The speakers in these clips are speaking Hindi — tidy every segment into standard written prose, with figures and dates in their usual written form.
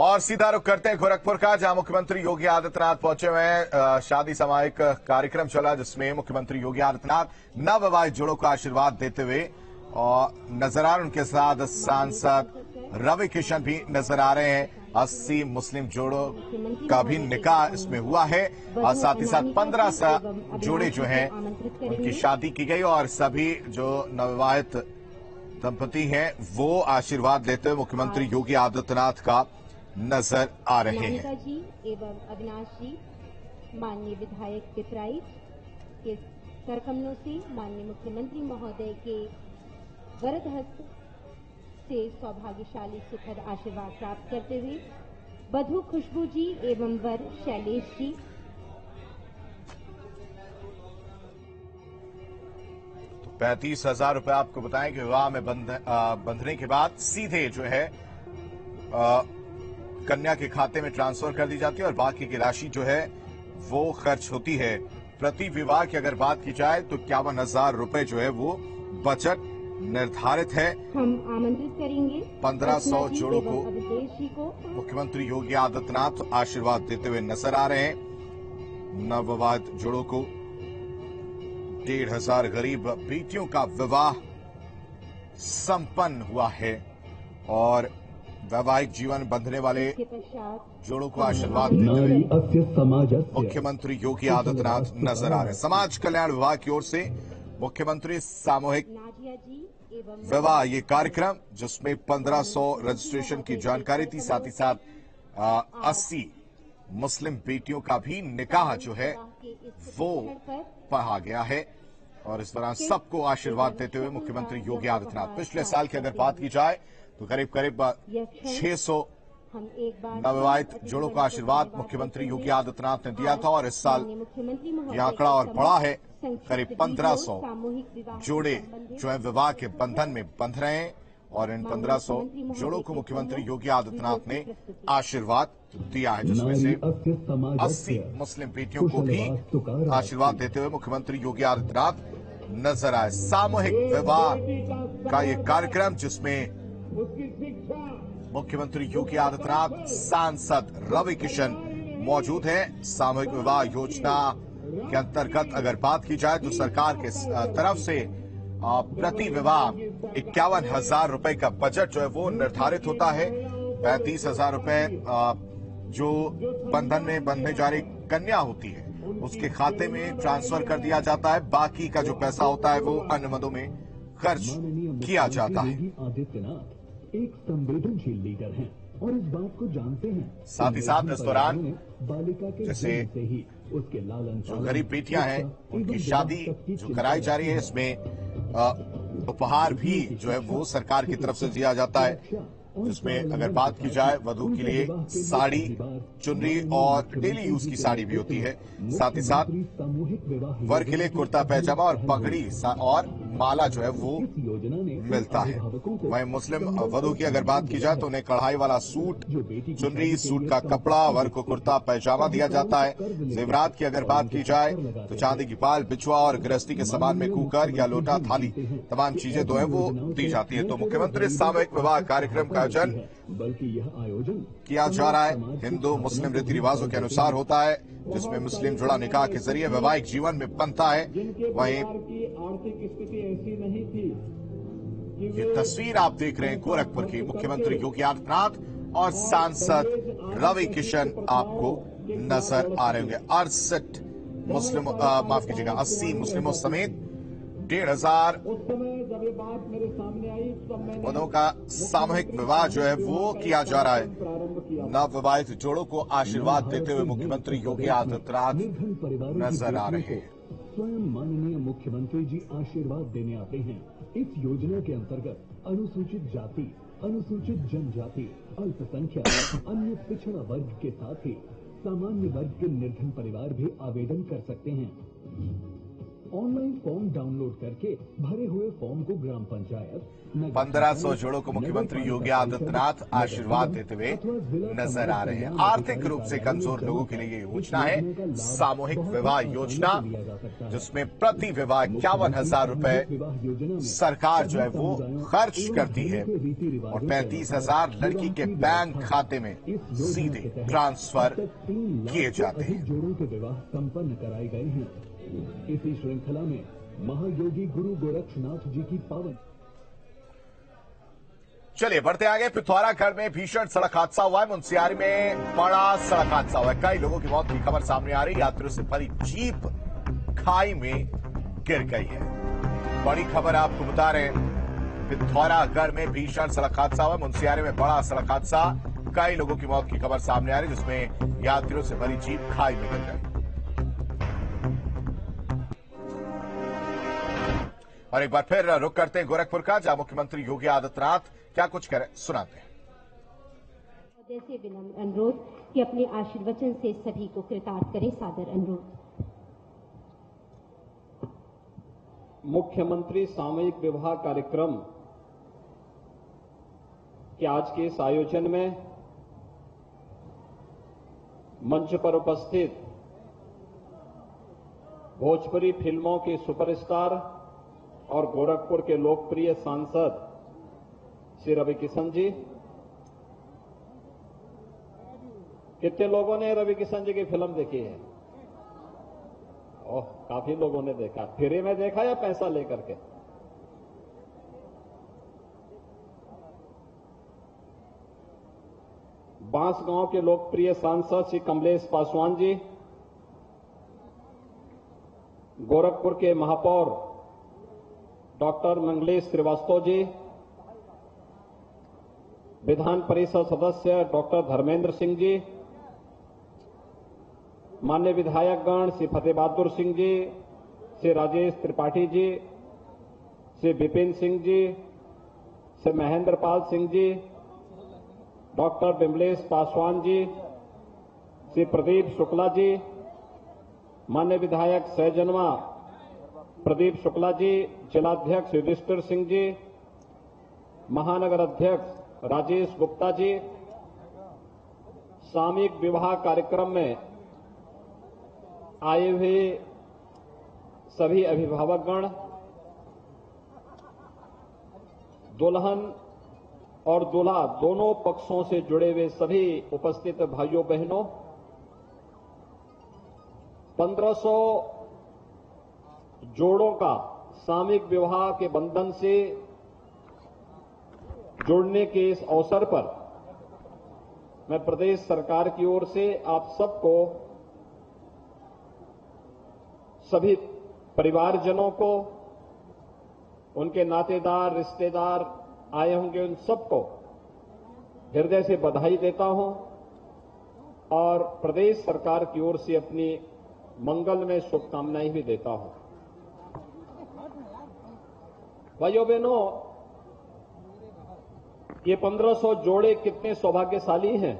और सीधा रुख करते हैं गोरखपुर का, जहां मुख्यमंत्री योगी आदित्यनाथ पहुंचे हुए हैं। शादी सामाजिक कार्यक्रम चला जिसमें मुख्यमंत्री योगी आदित्यनाथ नवविवाहित जोड़ों को आशीर्वाद देते हुए और नजर आ रहे। उनके साथ सांसद रवि किशन भी नजर आ रहे हैं। 80 मुस्लिम जोड़ों का भी निकाह इसमें हुआ है और साथ ही साथ 15 जोड़े जो हैं उनकी शादी की गई और सभी जो नवविवाहित दंपति हैं वो आशीर्वाद लेते हुए मुख्यमंत्री योगी आदित्यनाथ का नजर आ रहे हैं। जी एवं अविनाश जी माननीय विधायक पिपराइच के करकमलों से माननीय मुख्यमंत्री महोदय के वरद हस्त से सौभाग्यशाली सुखद आशीर्वाद प्राप्त करते हुए वधू खुशबू जी एवं वर शैलेश जी। तो 35,000 रुपए आपको बताएं कि विवाह में बंधने के बाद सीधे जो है कन्या के खाते में ट्रांसफर कर दी जाती है और बाकी की राशि जो है वो खर्च होती है। प्रति विवाह की अगर बात की जाए तो 51,000 रुपए जो है वो बजट निर्धारित है। हम आमंत्रित करेंगे 1500 जोड़ों को मुख्यमंत्री योगी आदित्यनाथ आशीर्वाद देते हुए नजर आ रहे हैं। नवविवाहित जोड़ों को 1,500 गरीब बेटियों का विवाह संपन्न हुआ है और वैवाहिक जीवन बंधने वाले जोड़ों को आशीर्वाद देते हुए मुख्यमंत्री योगी आदित्यनाथ नजर आ रहे हैं। समाज कल्याण विभाग की ओर से मुख्यमंत्री सामूहिक विवाह ये कार्यक्रम जिसमें 1500 रजिस्ट्रेशन की जानकारी थी, साथ ही साथ 80 मुस्लिम बेटियों का भी निकाह जो है वो पढ़ा गया है और इस दौरान सबको आशीर्वाद देते हुए मुख्यमंत्री योगी आदित्यनाथ। पिछले साल की अगर बात की जाए तो करीब 600 नवविवाहित जोड़ों का आशीर्वाद मुख्यमंत्री योगी आदित्यनाथ ने दिया था और इस साल यह आंकड़ा और बढ़ा है। करीब 1500 जोड़े जो है विवाह के बंधन में बंध रहे हैं और इन 1500 जोड़ों को मुख्यमंत्री योगी आदित्यनाथ ने आशीर्वाद दिया है, जिसमें से 80 मुस्लिम बेटियों को भी आशीर्वाद देते हुए मुख्यमंत्री योगी आदित्यनाथ नजर आए। सामूहिक विवाह का ये कार्यक्रम जिसमें मुख्यमंत्री योगी आदित्यनाथ सांसद रवि किशन मौजूद हैं। सामूहिक विवाह योजना के अंतर्गत अगर बात की जाए तो सरकार के तरफ से प्रति विवाह 51,000 रुपए का बजट जो है वो निर्धारित होता है। 35,000 रुपए जो बंधन में बंधने जा रही कन्या होती है उसके खाते में ट्रांसफर कर दिया जाता है। बाकी का जो पैसा होता है वो अन्य मदों में खर्च किया जाता है। एक संवेदनशील लीडर हैं और इस बात को जानते हैं। साथ ही साथ इस दौरान बालिका के जैसे ही उसके लालन जो गरीब बेटियां हैं उनकी शादी जो कराई जा रही है इसमें उपहार भी जो है वो सरकार की तरफ से दिया जाता है, जिसमें अगर बात की जाए वधू के लिए साड़ी, चुनरी और डेली यूज की साड़ी भी होती है। साथ ही साथ वर के लिए कुर्ता पैजामा और पगड़ी और माला जो है वो मिलता है। वहीं मुस्लिम वधू की अगर बात की जाए तो उन्हें कढ़ाई वाला सूट, चुनरी, सूट का कपड़ा, वर को कुर्ता पैजामा दिया जाता है। जेवरात की अगर बात की जाए तो चांदी की पाल, बिछुआ और गृहस्थी के सामान में कुकर या लोटा, थाली तमाम चीजें जो है वो दी जाती है। तो मुख्यमंत्री सामूहिक विवाह कार्यक्रम का आयोजन बल्कि यह आयोजन किया जा रहा है। हिंदू मुस्लिम रीति रिवाजों के अनुसार होता है, जिसमें मुस्लिम जुड़ा निकाह के जरिए वैवाहिक जीवन में बनता है। वहीं ये तस्वीर आप देख रहे हैं गोरखपुर की, मुख्यमंत्री योगी आदित्यनाथ और सांसद रवि किशन आपको नजर आ रहे होंगे। 68 मुस्लिम माफ कीजिएगा 80 मुस्लिमों समेत 1,500 वधुओं का सामूहिक विवाह जो है वो किया जा रहा है। नवविवाहित जोड़ों को आशीर्वाद देते हुए मुख्यमंत्री योगी आदित्यनाथ नजर आ रहे हैं। स्वयं माननीय मुख्यमंत्री जी आशीर्वाद देने आते हैं। इस योजना के अंतर्गत अनुसूचित जाति, अनुसूचित जनजाति, अल्पसंख्यक, अन्य पिछड़ा वर्ग के साथ ही सामान्य वर्ग के निर्धन परिवार भी आवेदन कर सकते हैं। ऑनलाइन फॉर्म डाउनलोड करके भरे हुए फॉर्म को ग्राम पंचायत 1500 जोड़ों को मुख्यमंत्री योगी आदित्यनाथ आशीर्वाद देते हुए नजर आ रहे हैं। आर्थिक रूप से कमजोर लोगों के लिए ये योजना है सामूहिक विवाह योजना, जिसमें प्रति विवाह 51,000 रुपए सरकार जो है वो खर्च करती है और 35,000 लड़की के बैंक खाते में सीधे ट्रांसफर किए जाते हैं। जोड़ों के विवाह संपन्न कराए गए हैं। इसी श्रृंखला में महायोगी गुरु गोरक्षनाथ जी की पावन। चलिए बढ़ते आगे। पिथौरागढ़ में भीषण सड़क हादसा हुआ है। मुंशियारी में बड़ा सड़क हादसा हुआ है। कई लोगों की मौत की खबर सामने आ रही है। यात्रियों से भरी जीप खाई में गिर गई है। बड़ी खबर आपको बता रहे हैं, पिथौरागढ़ में भीषण सड़क हादसा हुआ। मुंशियारी में बड़ा सड़क हादसा, कई लोगों की मौत की खबर सामने आ रही है, जिसमें यात्रियों से भरी जीप खाई में गिर गई। और एक बार फिर रुक करते हैं गोरखपुर का, जहां मुख्यमंत्री योगी आदित्यनाथ क्या कुछ करें, सुनाते हैं। जैसे विनम्र अनुरोध कि अपने आशीर्वचन से सभी को कृतार्थ करें। सादर अनुरोध। मुख्यमंत्री सामूहिक विवाह कार्यक्रम के आज के इस आयोजन में मंच पर उपस्थित भोजपुरी फिल्मों के सुपरस्टार और गोरखपुर के लोकप्रिय सांसद श्री रवि किशन जी। कितने लोगों ने रवि किशन जी की फिल्म देखी है? ओह, काफी लोगों ने देखा। फ्री में देखा या पैसा लेकर के? बांसगांव के लोकप्रिय सांसद श्री कमलेश पासवान जी, गोरखपुर के महापौर डॉक्टर मंगलेश श्रीवास्तव जी, विधान परिषद सदस्य डॉक्टर धर्मेंद्र सिंह जी, माननीय विधायकगण श्री फतेह बहादुर सिंह जी, श्री राजेश त्रिपाठी जी, श्री विपिन सिंह जी, श्री महेंद्र पाल सिंह जी, डॉक्टर विमलेश पासवान जी, श्री प्रदीप शुक्ला जी, माननीय विधायक सहजनवा प्रदीप शुक्ला जी, जिलाध्यक्ष युधिष्ठिर सिंह जी, महानगर अध्यक्ष राजेश गुप्ता जी, सामूहिक विवाह कार्यक्रम में आए हुए सभी अभिभावकगण, दुल्हन और दूल्हा दोनों पक्षों से जुड़े हुए सभी उपस्थित भाइयों बहनों, 1500 जोड़ों का सामूहिक विवाह के बंधन से जुड़ने के इस अवसर पर मैं प्रदेश सरकार की ओर से आप सबको, सभी परिवारजनों को, उनके नातेदार रिश्तेदार आए होंगे, उन सबको हृदय से बधाई देता हूं और प्रदेश सरकार की ओर से अपनी मंगलमय शुभकामनाएं भी देता हूं। भाइयों बहनों, ये 1500 जोड़े कितने सौभाग्यशाली हैं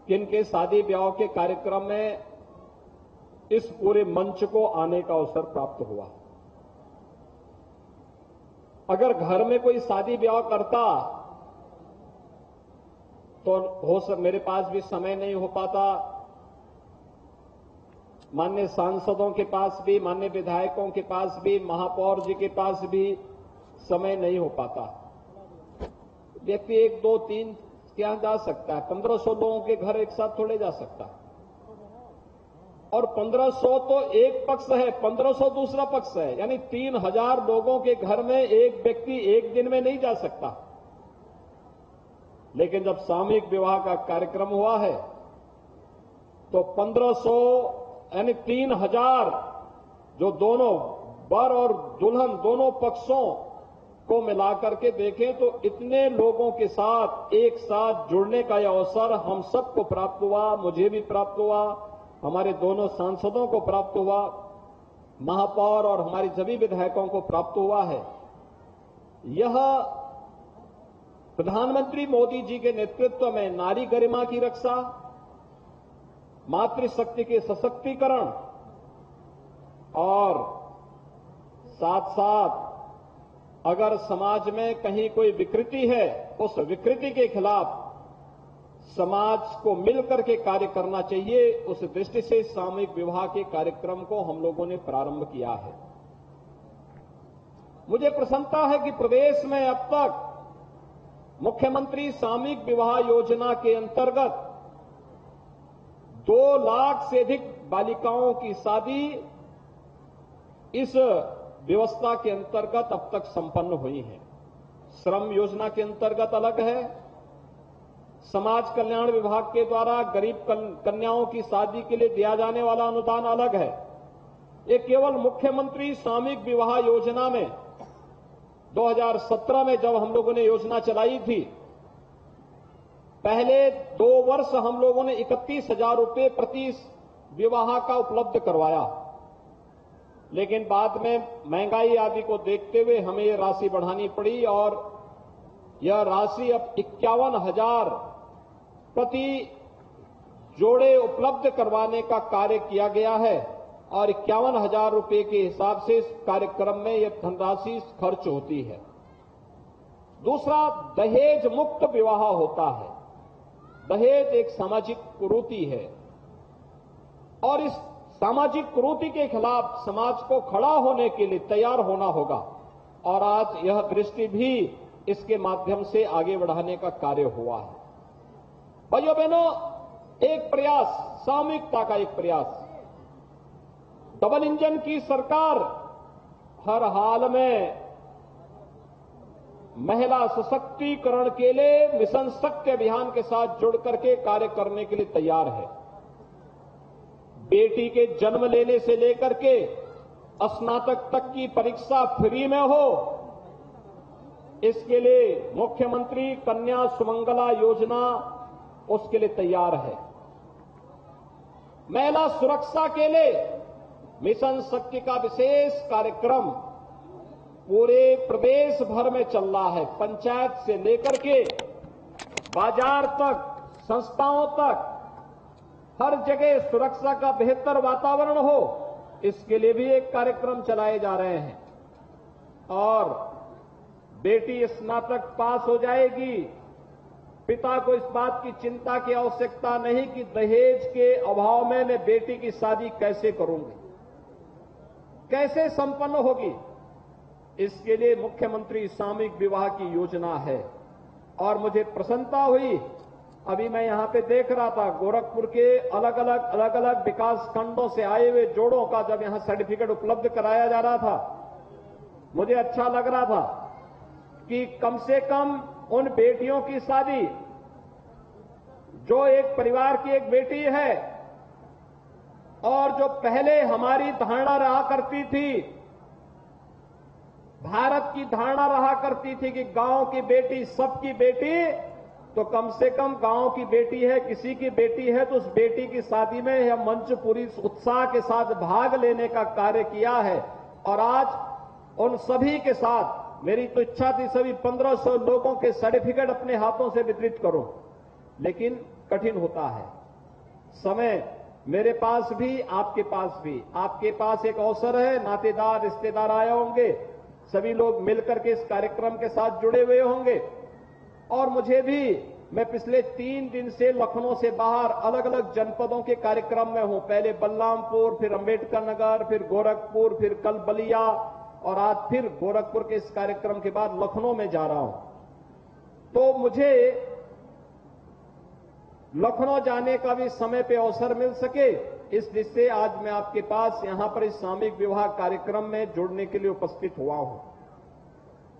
कि इनके शादी ब्याह के कार्यक्रम में इस पूरे मंच को आने का अवसर प्राप्त हुआ। अगर घर में कोई शादी ब्याह करता तो मेरे पास भी समय नहीं हो पाता, माननीय सांसदों के पास भी, माननीय विधायकों के पास भी, महापौर जी के पास भी समय नहीं हो पाता। व्यक्ति 1, 2, 3 क्या जा सकता है? 1500 लोगों के घर एक साथ थोड़े जा सकता है। और 1500 तो एक पक्ष है, 1500 दूसरा पक्ष है, यानी 3000 लोगों के घर में एक व्यक्ति एक दिन में नहीं जा सकता। लेकिन जब सामूहिक विवाह का कार्यक्रम हुआ है तो 1500 यानी 3000 जो दोनों वर और दुल्हन दोनों पक्षों को मिलाकर के देखें तो इतने लोगों के साथ एक साथ जुड़ने का यह अवसर हम सबको प्राप्त हुआ। मुझे भी प्राप्त हुआ, हमारे दोनों सांसदों को प्राप्त हुआ, महापौर और हमारे सभी विधायकों को प्राप्त हुआ है। यह प्रधानमंत्री मोदी जी के नेतृत्व में नारी गरिमा की रक्षा, मातृशक्ति के सशक्तिकरण और साथ साथ अगर समाज में कहीं कोई विकृति है, उस विकृति के खिलाफ समाज को मिलकर के कार्य करना चाहिए। उस दृष्टि से सामूहिक विवाह के कार्यक्रम को हम लोगों ने प्रारंभ किया है। मुझे प्रसन्नता है कि प्रदेश में अब तक मुख्यमंत्री सामूहिक विवाह योजना के अंतर्गत 2 लाख से अधिक बालिकाओं की शादी इस व्यवस्था के अंतर्गत अब तक संपन्न हुई है। श्रम योजना के अंतर्गत अलग है, समाज कल्याण विभाग के द्वारा गरीब कन्याओं की शादी के लिए दिया जाने वाला अनुदान अलग है। ये केवल मुख्यमंत्री सामूहिक विवाह योजना में 2017 में जब हम लोगों ने योजना चलाई थी, पहले 2 वर्ष हम लोगों ने 31,000 रुपये प्रति विवाह का उपलब्ध करवाया, लेकिन बाद में महंगाई आदि को देखते हुए हमें यह राशि बढ़ानी पड़ी और यह राशि अब 51,000 प्रति जोड़े उपलब्ध करवाने का कार्य किया गया है और 51,000 रुपये के हिसाब से इस कार्यक्रम में यह धनराशि खर्च होती है। दूसरा, दहेज मुक्त विवाह होता है। दहेज एक सामाजिक कुरीति है और इस सामाजिक कुरीति के खिलाफ समाज को खड़ा होने के लिए तैयार होना होगा और आज यह दृष्टि भी इसके माध्यम से आगे बढ़ाने का कार्य हुआ है। भाइयों बहनों, एक प्रयास, सामूहिकता का एक प्रयास। डबल इंजन की सरकार हर हाल में महिला सशक्तिकरण के लिए मिशन शक्ति अभियान के साथ जुड़ करके कार्य करने के लिए तैयार है। बेटी के जन्म लेने से लेकर के स्नातक तक की परीक्षा फ्री में हो, इसके लिए मुख्यमंत्री कन्या सुमंगला योजना उसके लिए तैयार है। महिला सुरक्षा के लिए मिशन शक्ति का विशेष कार्यक्रम पूरे प्रदेश भर में चल रहा है। पंचायत से लेकर के बाजार तक, संस्थाओं तक, हर जगह सुरक्षा का बेहतर वातावरण हो, इसके लिए भी एक कार्यक्रम चलाए जा रहे हैं। और बेटी स्नातक पास हो जाएगी, पिता को इस बात की चिंता की आवश्यकता नहीं कि दहेज के अभाव में मैं बेटी की शादी कैसे करूंगी, कैसे संपन्न होगी। इसके लिए मुख्यमंत्री सामूहिक विवाह की योजना है और मुझे प्रसन्नता हुई। अभी मैं यहां पे देख रहा था, गोरखपुर के अलग अलग विकास खंडों से आए हुए जोड़ों का जब यहां सर्टिफिकेट उपलब्ध कराया जा रहा था, मुझे अच्छा लग रहा था कि कम से कम उन बेटियों की शादी, जो एक परिवार की एक बेटी है और जो पहले हमारी धारणा रहा करती थी, भारत की धारणा रहा करती थी कि गांव की बेटी सबकी बेटी, तो कम से कम गांव की बेटी है, किसी की बेटी है, तो उस बेटी की शादी में यह मंच पूरी उत्साह के साथ भाग लेने का कार्य किया है। और आज उन सभी के साथ मेरी तो इच्छा थी सभी 1500 लोगों के सर्टिफिकेट अपने हाथों से वितरित करूं, लेकिन कठिन होता है। समय मेरे पास भी, आपके पास भी, आपके पास एक अवसर है, नातेदार रिश्तेदार आए होंगे, सभी लोग मिलकर के इस कार्यक्रम के साथ जुड़े हुए होंगे। और मुझे भी, मैं पिछले 3 दिन से लखनऊ से बाहर अलग अलग जनपदों के कार्यक्रम में हूं। पहले बलरामपुर, फिर अंबेडकर नगर, फिर गोरखपुर, फिर कल बलिया और आज फिर गोरखपुर के इस कार्यक्रम के बाद लखनऊ में जा रहा हूं। तो मुझे लखनऊ जाने का भी समय पे अवसर मिल सके, इस दृष्टि से आज मैं आपके पास यहां पर इस सामूहिक विवाह कार्यक्रम में जुड़ने के लिए उपस्थित हुआ हूं।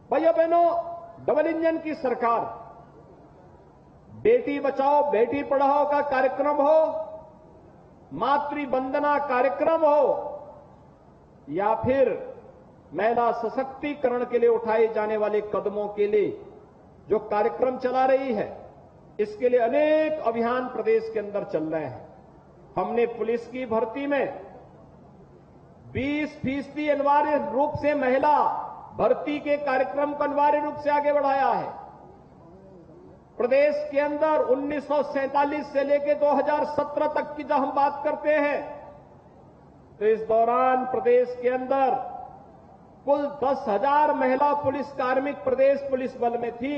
भाइयों बहनों, डबल इंजन की सरकार, बेटी बचाओ बेटी पढ़ाओ का कार्यक्रम हो, मातृ वंदना कार्यक्रम हो, या फिर महिला सशक्तिकरण के लिए उठाए जाने वाले कदमों के लिए जो कार्यक्रम चला रही है, इसके लिए अनेक अभियान प्रदेश के अंदर चल रहे हैं। हमने पुलिस की भर्ती में 20% अनिवार्य रूप से महिला भर्ती के कार्यक्रम को अनिवार्य रूप से आगे बढ़ाया है। प्रदेश के अंदर 1947 से लेकर 2017 तक की जब हम बात करते हैं, तो इस दौरान प्रदेश के अंदर कुल 10,000 महिला पुलिस कार्मिक प्रदेश पुलिस बल में थी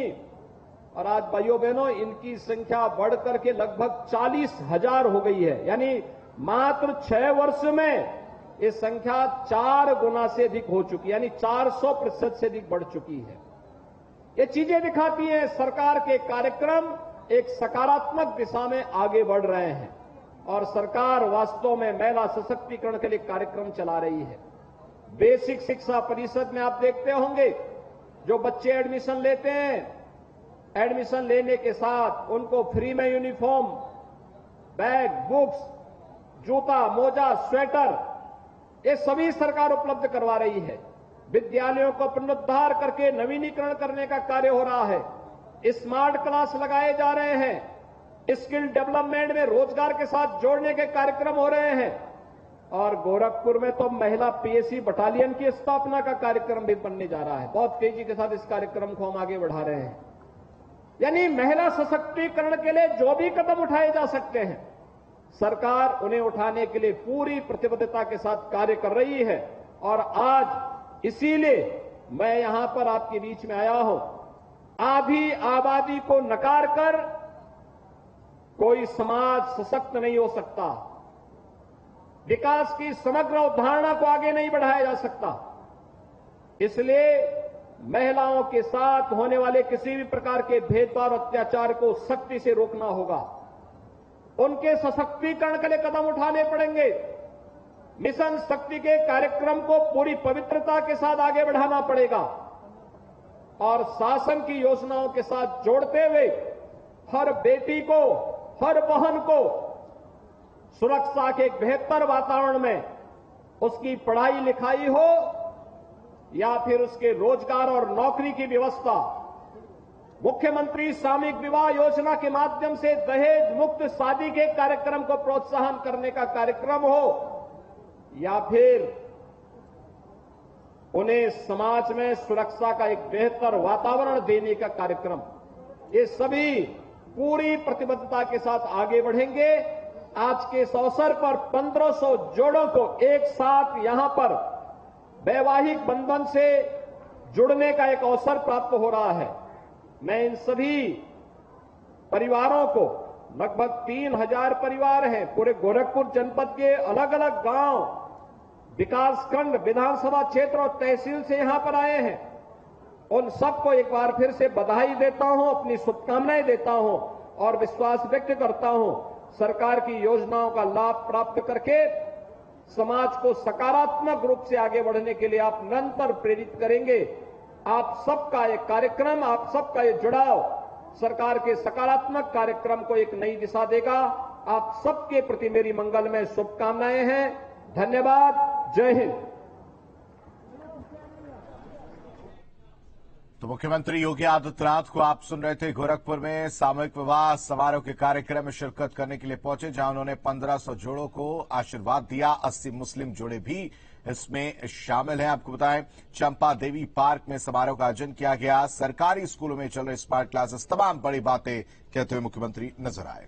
और आज भाइयों बहनों इनकी संख्या बढ़कर के लगभग 40,000 हो गई है। यानी मात्र 6 वर्ष में ये संख्या 4 गुना से अधिक हो चुकी है, यानी 400% से अधिक बढ़ चुकी है। ये चीजें दिखाती हैं सरकार के कार्यक्रम एक सकारात्मक दिशा में आगे बढ़ रहे हैं और सरकार वास्तव में महिला सशक्तिकरण के लिए कार्यक्रम चला रही है। बेसिक शिक्षा परिषद में आप देखते होंगे जो बच्चे एडमिशन लेते हैं, एडमिशन लेने के साथ उनको फ्री में यूनिफॉर्म, बैग, बुक्स, जूता, मोजा, स्वेटर ये सभी सरकार उपलब्ध करवा रही है। विद्यालयों को पुनरुद्धार करके नवीनीकरण करने का कार्य हो रहा है। स्मार्ट क्लास लगाए जा रहे हैं। स्किल डेवलपमेंट में रोजगार के साथ जोड़ने के कार्यक्रम हो रहे हैं और गोरखपुर में तो महिला पीएसी बटालियन की स्थापना का कार्यक्रम भी बनने जा रहा है। बहुत तेजी के साथ इस कार्यक्रम को हम आगे बढ़ा रहे हैं। यानी महिला सशक्तिकरण के लिए जो भी कदम उठाए जा सकते हैं सरकार उन्हें उठाने के लिए पूरी प्रतिबद्धता के साथ कार्य कर रही है और आज इसीलिए मैं यहां पर आपके बीच में आया हूं। आधी आबादी को नकार कर कोई समाज सशक्त नहीं हो सकता। विकास की समग्र अवधारणा को आगे नहीं बढ़ाया जा सकता। इसलिए महिलाओं के साथ होने वाले किसी भी प्रकार के भेदभाव और अत्याचार को सख्ती से रोकना होगा। उनके सशक्तिकरण के लिए कदम उठाने पड़ेंगे। मिशन शक्ति के कार्यक्रम को पूरी पवित्रता के साथ आगे बढ़ाना पड़ेगा और शासन की योजनाओं के साथ जोड़ते हुए हर बेटी को, हर बहन को सुरक्षा के एक बेहतर वातावरण में उसकी पढ़ाई लिखाई हो या फिर उसके रोजगार और नौकरी की व्यवस्था, मुख्यमंत्री सामूहिक विवाह योजना के माध्यम से दहेज मुक्त शादी के कार्यक्रम को प्रोत्साहन करने का कार्यक्रम हो या फिर उन्हें समाज में सुरक्षा का एक बेहतर वातावरण देने का कार्यक्रम, ये सभी पूरी प्रतिबद्धता के साथ आगे बढ़ेंगे। आज के इस अवसर पर 1500 जोड़ों को एक साथ यहां पर वैवाहिक बंधन से जुड़ने का एक अवसर प्राप्त हो रहा है। मैं इन सभी परिवारों को, लगभग 3000 परिवार हैं पूरे गोरखपुर जनपद के अलग अलग गांव, विकासखंड, विधानसभा क्षेत्र और तहसील से यहां पर आए हैं, उन सबको एक बार फिर से बधाई देता हूं, अपनी शुभकामनाएं देता हूं और विश्वास व्यक्त करता हूं सरकार की योजनाओं का लाभ प्राप्त करके समाज को सकारात्मक रूप से आगे बढ़ने के लिए आप निरंतर प्रेरित करेंगे। आप सबका ये कार्यक्रम, आप सबका ये जुड़ाव सरकार के सकारात्मक कार्यक्रम को एक नई दिशा देगा। आप सबके प्रति मेरी मंगलमय शुभकामनाएं हैं। धन्यवाद। जय हिंद। तो मुख्यमंत्री योगी आदित्यनाथ को आप सुन रहे थे। गोरखपुर में सामूहिक विवाह समारोह के कार्यक्रम में शिरकत करने के लिए पहुंचे, जहां उन्होंने 1500 जोड़ों को आशीर्वाद दिया। 80 मुस्लिम जोड़े भी इसमें शामिल हैं। आपको बताएं, चंपा देवी पार्क में समारोह का आयोजन किया गया। सरकारी स्कूलों में चल रहे स्मार्ट क्लासेस, तमाम बड़ी बातें कहते हुए मुख्यमंत्री नजर आए।